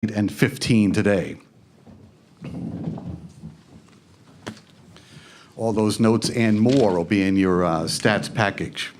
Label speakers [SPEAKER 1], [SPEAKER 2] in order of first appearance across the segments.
[SPEAKER 1] and 15 today. All those notes and more will be in your stats package.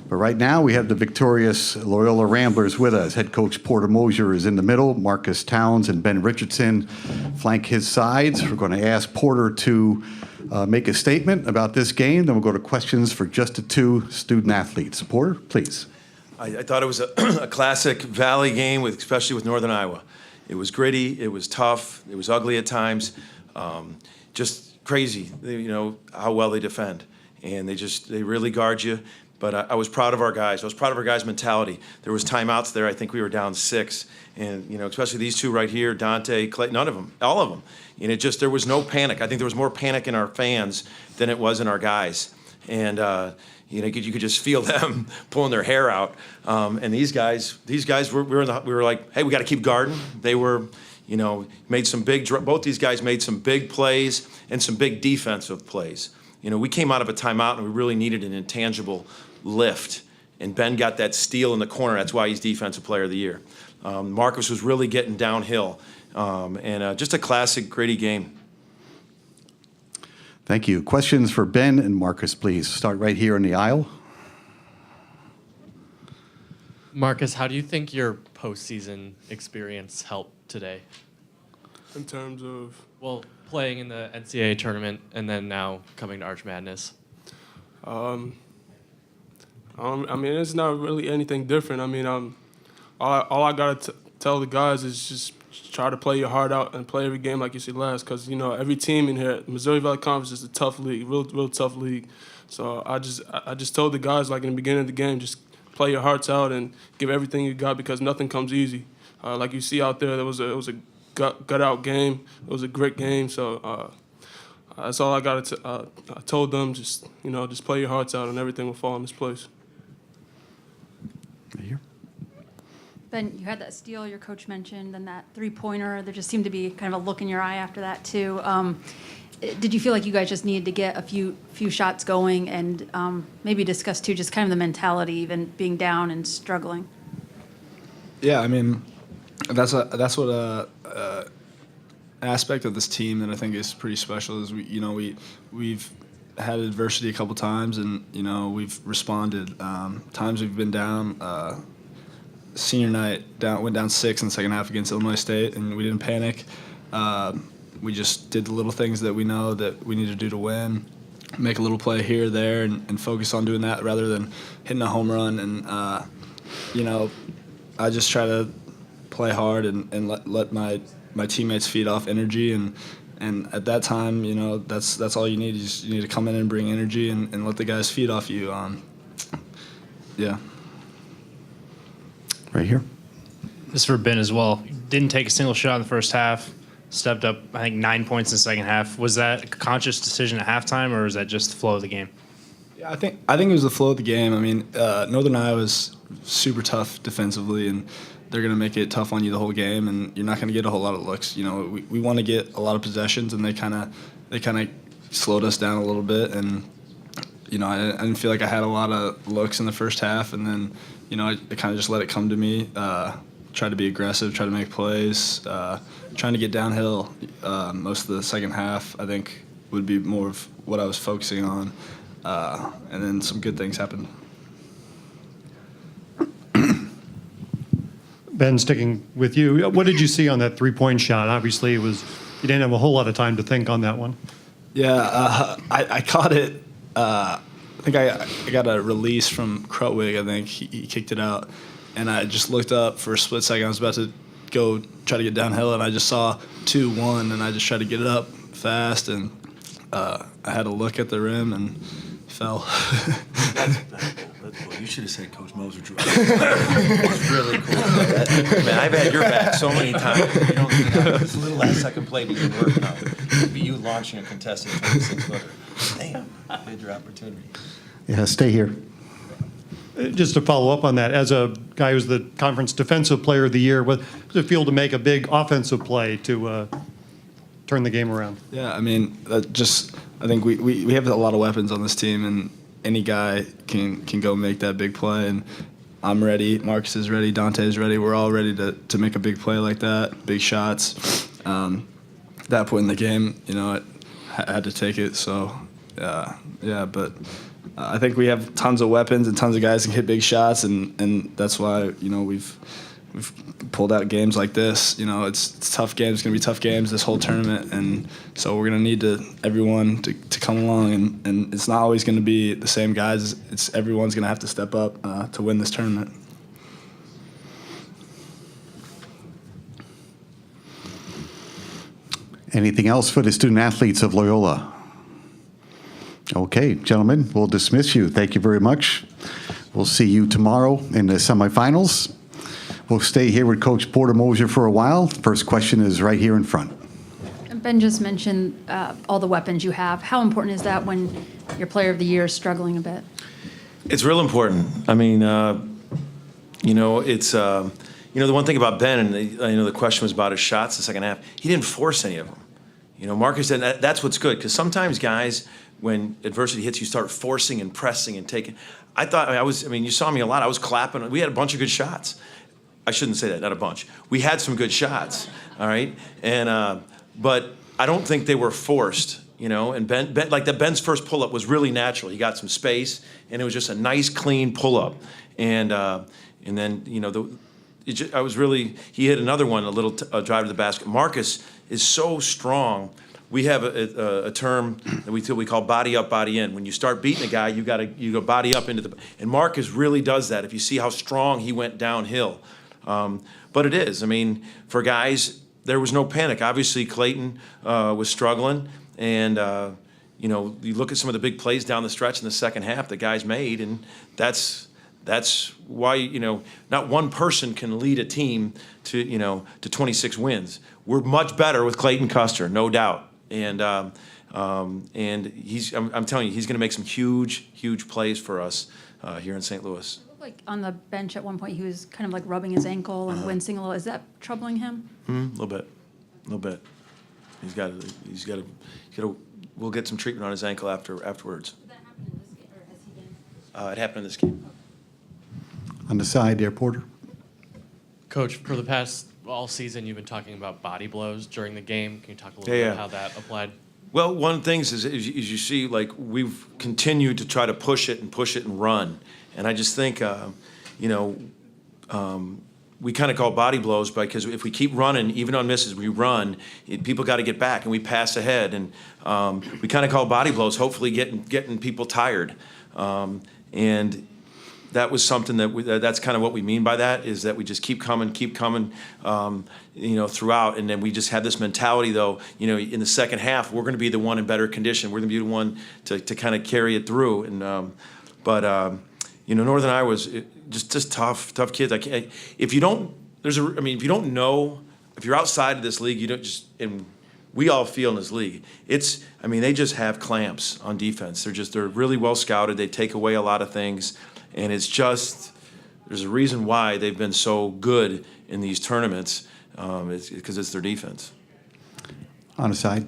[SPEAKER 1] But right now, we have the victorious Loyola Ramblers with us. Head coach Porter Mosier is in the middle. Marcus Towns and Ben Richardson flank his sides. We're going to ask Porter to make a statement about this game. Then we'll go to questions for just the two student athletes. Porter, please.
[SPEAKER 2] I thought it was a classic Valley game, especially with Northern Iowa. It was gritty, it was tough, it was ugly at times, just crazy, how well they defend. And they really guard you. But I was proud of our guys. I was proud of our guys' mentality. There was timeouts there. I think we were down 6. And, especially these two right here, Dante, Clay, none of them, all of them. And there was no panic. I think there was more panic in our fans than it was in our guys. And, you could just feel them pulling their hair out. And these guys, we were like, hey, we got to keep guarding. They were, made some both these guys made some big plays and some big defensive plays. We came out of a timeout and we really needed an intangible lift. And Ben got that steal in the corner. That's why he's Defensive Player of the Year. Marcus was really getting downhill. And just a classic, gritty game.
[SPEAKER 1] Thank you. Questions for Ben and Marcus, please. Start right here in the aisle.
[SPEAKER 3] Marcus, how do you think your postseason experience helped today?
[SPEAKER 4] In terms of?
[SPEAKER 3] Well, playing in the NCAA tournament and then now coming to Arch Madness.
[SPEAKER 4] I mean, it's not really anything different. I mean, all I got to tell the guys is just try to play your heart out and play every game like you said last, because every team in here, Missouri Valley Conference is a tough league, real tough league. So I just told the guys, like in the beginning of the game, just play your hearts out and give everything you got, because nothing comes easy. Like you see out there, it was a gut out game. It was a grit game. So that's all I got to. I told them just play your hearts out and everything will fall in this place.
[SPEAKER 1] Right here.
[SPEAKER 5] Ben, you had that steal your coach mentioned, and that three-pointer. There just seemed to be kind of a look in your eye after that, too. Did you feel like you guys just needed to get a few shots going and maybe discuss, too, just kind of the mentality, even being down and struggling?
[SPEAKER 6] Yeah, I mean, that's what an aspect of this team that I think is pretty special is we've had adversity a couple times, and we've responded. Times we've been down. Senior night went down 6 in the second half against Illinois State, and we didn't panic. We just did the little things that we know that we need to do to win, make a little play here or there, and focus on doing that rather than hitting a home run. And I just try to play hard and let my teammates feed off energy. And at that time, that's all you need. You need to come in and bring energy and let the guys feed off you. Yeah.
[SPEAKER 1] Right here.
[SPEAKER 7] This is for Ben as well. Didn't take a single shot in the first half. Stepped up, I think, 9 points in the second half. Was that a conscious decision at halftime, or was that just the flow of the game?
[SPEAKER 6] Yeah, I think it was the flow of the game. I mean, Northern Iowa is super tough defensively, and they're going to make it tough on you the whole game, and you're not going to get a whole lot of looks. We want to get a lot of possessions, and they kind of slowed us down a little bit, and I didn't feel like I had a lot of looks in the first half, and then I kind of just let it come to me. Try to be aggressive, try to make plays, trying to get downhill. Most of the second half, I think, would be more of what I was focusing on, and then some good things happened.
[SPEAKER 8] Ben, sticking with you, what did you see on that three-point shot? Obviously, you didn't have a whole lot of time to think on that one.
[SPEAKER 6] Yeah, I caught it. I think I got a release from Krutwig. I think he kicked it out, and I just looked up for a split second. I was about to go try to get downhill, and I just saw 2-1, and I just tried to get it up fast, and I had a look at the rim and fell.
[SPEAKER 2] That's cool. You should have said Coach Moser drew. It's really cool. Man, I've had your back so many times. It's a little last second play, but you're working on it. It'd be you launching a contested 26-footer. Damn, made your opportunity.
[SPEAKER 1] Yeah, stay here.
[SPEAKER 8] Just to follow up on that, as a guy who's the conference defensive player of the year, what does it feel to make a big offensive play to turn the game around?
[SPEAKER 6] Yeah, I mean, I think we have a lot of weapons on this team, and any guy can go make that big play. And I'm ready. Marcus is ready. Dante is ready. We're all ready to make a big play like that, big shots. That point in the game, I had to take it. So, but I think we have tons of weapons and tons of guys who can hit big shots, and that's why we've pulled out games like this. It's tough games. It's gonna be tough games this whole tournament, and so we're gonna need everyone to come along, and it's not always gonna be the same guys. It's everyone's gonna have to step up to win this tournament.
[SPEAKER 1] Anything else for the student athletes of Loyola? Okay, gentlemen, we'll dismiss you. Thank you very much. We'll see you tomorrow in the semifinals. We'll stay here with Coach Porter Mosier for a while. First question is right here in front.
[SPEAKER 5] Ben just mentioned all the weapons you have. How important is that when your player of the year is struggling a bit?
[SPEAKER 2] It's real important. I mean, it's the one thing about Ben, and the question was about his shots the second half. He didn't force any of them. Marcus didn't. That's what's good, because sometimes guys, when adversity hits, you start forcing and pressing and taking. You saw me a lot. I was clapping. We had a bunch of good shots. I shouldn't say that, not a bunch. We had some good shots, all right? And but I don't think they were forced, and Ben like that Ben's first pull-up was really natural. He got some space, and it was just a nice, clean pull-up. And then, he hit another one, a little drive to the basket. Marcus is so strong. We have a term that we call body up, body in. When you start beating a guy, you go body up into the. And Marcus really does that. If you see how strong he went downhill, but it is. I mean, for guys, there was no panic. Obviously, Clayton was struggling, and you look at some of the big plays down the stretch in the second half that guys made, and that's why not one person can lead a team to 26 wins. We're much better with Clayton Custer, no doubt. And I'm telling you, he's going to make some huge plays for us here in St. Louis.
[SPEAKER 5] Like on the bench at one point, he was kind of like rubbing his ankle and wincing a little. Is that troubling him?
[SPEAKER 2] A little bit. He's got to. We'll get some treatment on his ankle afterwards.
[SPEAKER 5] Did that happen in this game, or has he been?
[SPEAKER 2] It happened in this game.
[SPEAKER 1] On the side there, Porter.
[SPEAKER 3] Coach, for the past all season, you've been talking about body blows during the game. Can you talk a little bit
[SPEAKER 2] Yeah.
[SPEAKER 3] about how that applied?
[SPEAKER 2] Well, one of the things is you see, like, we've continued to try to push it and run. And I just think, we kind of call body blows because if we keep running, even on misses, we run, people got to get back and we pass ahead. And we kind of call body blows, hopefully getting people tired. And that was something that's kind of what we mean by that, is that we just keep coming, throughout. And then we just had this mentality, though, in the second half, we're going to be the one in better condition. We're going to be the one to kind of carry it through. And Northern Iowa's just tough kids. If you don't know, if you're outside of this league, you don't just, and we all feel in this league, they just have clamps on defense. They're really well scouted. They take away a lot of things. And it's just, there's a reason why they've been so good in these tournaments. It's because it's their defense.
[SPEAKER 1] On the side.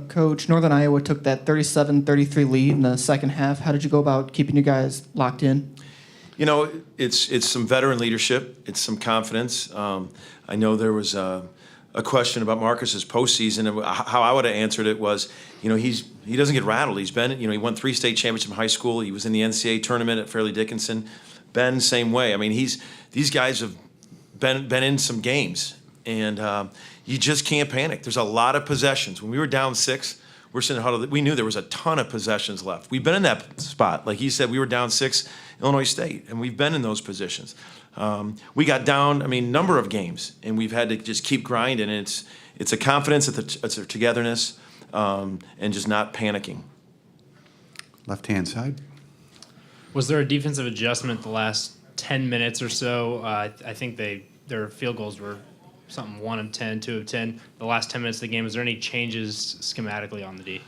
[SPEAKER 9] Coach, Northern Iowa took that 37-33 lead in the second half. How did you go about keeping you guys locked in?
[SPEAKER 2] It's some veteran leadership. It's some confidence. I know there was a question about Marcus's postseason, and how I would have answered it was, he doesn't get rattled. He's been, he won 3 state championships in high school. He was in the NCAA tournament at Fairleigh Dickinson. Ben, same way. I mean, these guys have been in some games, and you just can't panic. There's a lot of possessions. When we were down 6, we're sitting huddled. We knew there was a ton of possessions left. We've been in that spot. Like he said, we were down 6, Illinois State, and we've been in those positions. We got down, number of games, and we've had to just keep grinding. And it's a confidence, it's a togetherness, and just not panicking.
[SPEAKER 1] Left-hand side.
[SPEAKER 7] Was there a defensive adjustment the last 10 minutes or so? I think their field goals were something 1 of 10, 2 of 10. The last 10 minutes of the game, was there any changes schematically on the D?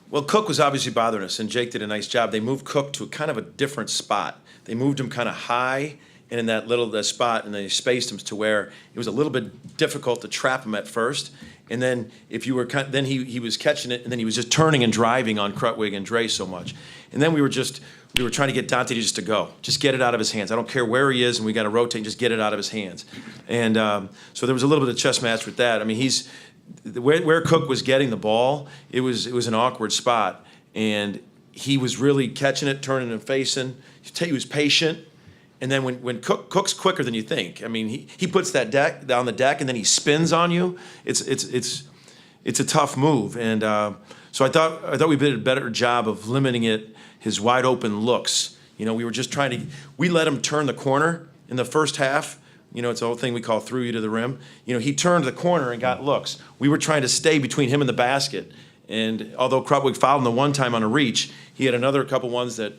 [SPEAKER 2] Well, Cook was obviously bothering us, and Jake did a nice job. They moved Cook to kind of a different spot. They moved him kind of high and in that spot, and they spaced him to where it was a little bit difficult to trap him at first. And then then he was catching it, and then he was just turning and driving on Krutwig and Dre so much. And then we we were trying to get Dante just to go. Just get it out of his hands. I don't care where he is, and we got to rotate and just get it out of his hands. And so there was a little bit of chess match with that. I mean, where Cook was getting the ball, it was an awkward spot. And he was really catching it, turning and facing. He was patient. And then when Cook's quicker than you think. I mean, he puts that deck down the deck and then he spins on you. It's a tough move. And so I thought we did a better job of limiting his wide open looks. You know, we were just we let him turn the corner in the first half. You know, it's a whole thing we call through you to the rim. You know, he turned the corner and got looks. We were trying to stay between him and the basket. And although Krupwig fouled him the one time on a reach, he had another couple ones that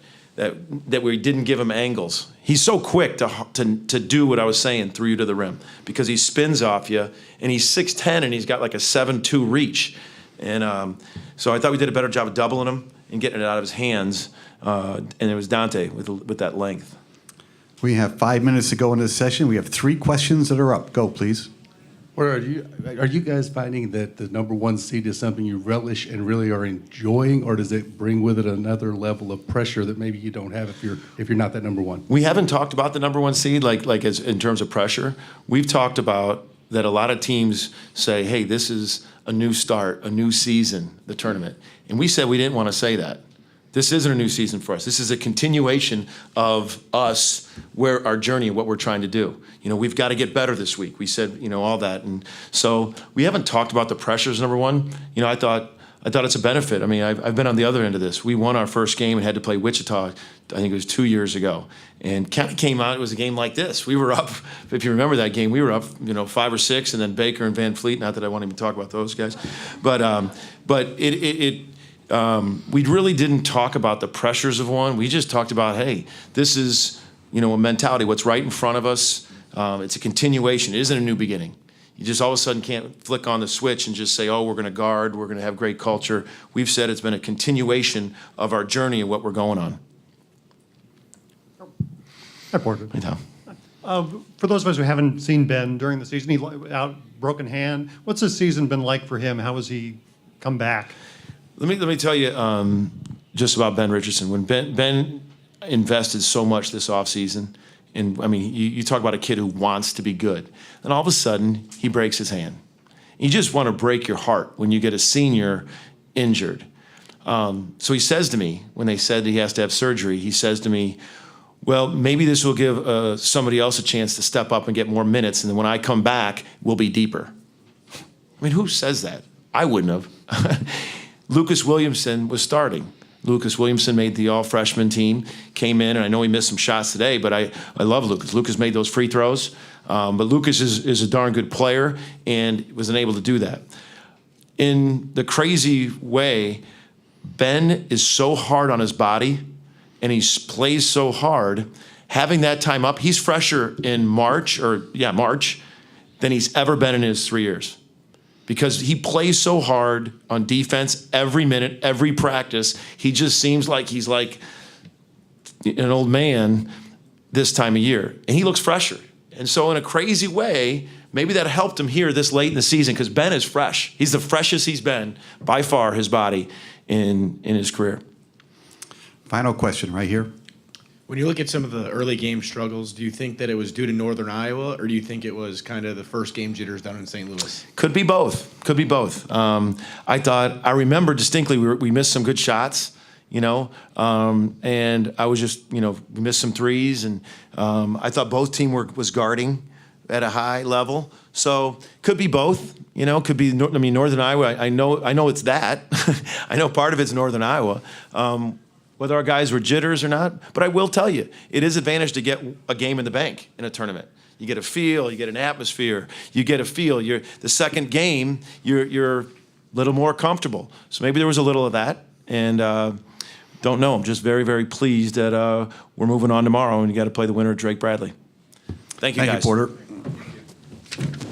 [SPEAKER 2] we didn't give him angles. He's so quick to do what I was saying, through you to the rim, because he spins off you, and he's 6'10", and he's got like a 7'2" reach. And so I thought we did a better job of doubling him and getting it out of his hands, and it was Dante with that length.
[SPEAKER 1] We have 5 minutes to go into the session. We have 3 questions that are up. Go, please.
[SPEAKER 10] Or are you guys finding that the number 1 seed is something you relish and really are enjoying, or does it bring with it another level of pressure that maybe you don't have if you're not that number 1?
[SPEAKER 2] We haven't talked about the number 1 seed like as in terms of pressure. We've talked about that a lot of teams say, hey, this is a new start, a new season, the tournament. And we said we didn't want to say that. This isn't a new season for us. This is a continuation of us, where our journey and what we're trying to do. You know, we've got to get better this week. We said, you know, all that. And so we haven't talked about the pressures, number 1. You know, I thought it's a benefit. I mean, I've been on the other end of this. We won our first game and had to play Wichita, I think it was 2 years ago. And kind of came out, it was a game like this. We were up, if you remember that game, we were up, 5 or 6, and then Baker and Van Fleet, not that I want to even talk about those guys. But we really didn't talk about the pressures of one. We just talked about, hey, this is, a mentality, what's right in front of us. It's a continuation. It isn't a new beginning. You just all of a sudden can't flick on the switch and just say, oh, we're going to guard, we're going to have great culture. We've said it's been a continuation of our journey and what we're going on.
[SPEAKER 8] Hi, Porter.
[SPEAKER 2] Hey, Tom.
[SPEAKER 8] For those of us who haven't seen Ben during the season, he out broken hand. What's this season been like for him? How has he come back?
[SPEAKER 2] Let me tell you just about Ben Richardson. When Ben invested so much this offseason, and I mean, you talk about a kid who wants to be good, and all of a sudden he breaks his hand. You just want to break your heart when you get a senior injured. So he says to me, when they said that he has to have surgery, he says to me, well, maybe this will give somebody else a chance to step up and get more minutes, and then when I come back, we'll be deeper. I mean, who says that? I wouldn't have. Lucas Williamson was starting. Lucas Williamson made the all-freshman team, came in, and I know he missed some shots today, but I love Lucas. Lucas made those free throws, but Lucas is a darn good player and wasn't able to do that. In the crazy way, Ben is so hard on his body, and he plays so hard. Having that time up, he's fresher in March, than he's ever been in his 3 years. Because he plays so hard on defense every minute, every practice. He just seems like he's like an old man this time of year. And he looks fresher. And so in a crazy way, maybe that helped him here this late in the season, because Ben is fresh. He's the freshest he's been, by far, his body in his career.
[SPEAKER 1] Final question right here.
[SPEAKER 11] When you look at some of the early game struggles, do you think that it was due to Northern Iowa, or do you think it was kind of the first game jitters down in St. Louis?
[SPEAKER 2] Could be both. Could be both. I remember distinctly we missed some good shots, and I was just, we missed some threes, and I thought both teamwork was guarding at a high level. So could be both. Could be. Northern Iowa. I know it's that. I know part of it's Northern Iowa. Whether our guys were jitters or not. But I will tell you, it is advantage to get a game in the bank in a tournament. You get a feel, you get an atmosphere, you get a feel. The second game, you're a little more comfortable. So maybe there was a little of that, and don't know. I'm just very, very pleased that we're moving on tomorrow, and you got to play the winner, Drake Bradley. Thank you, guys.
[SPEAKER 1] Thank you, Porter.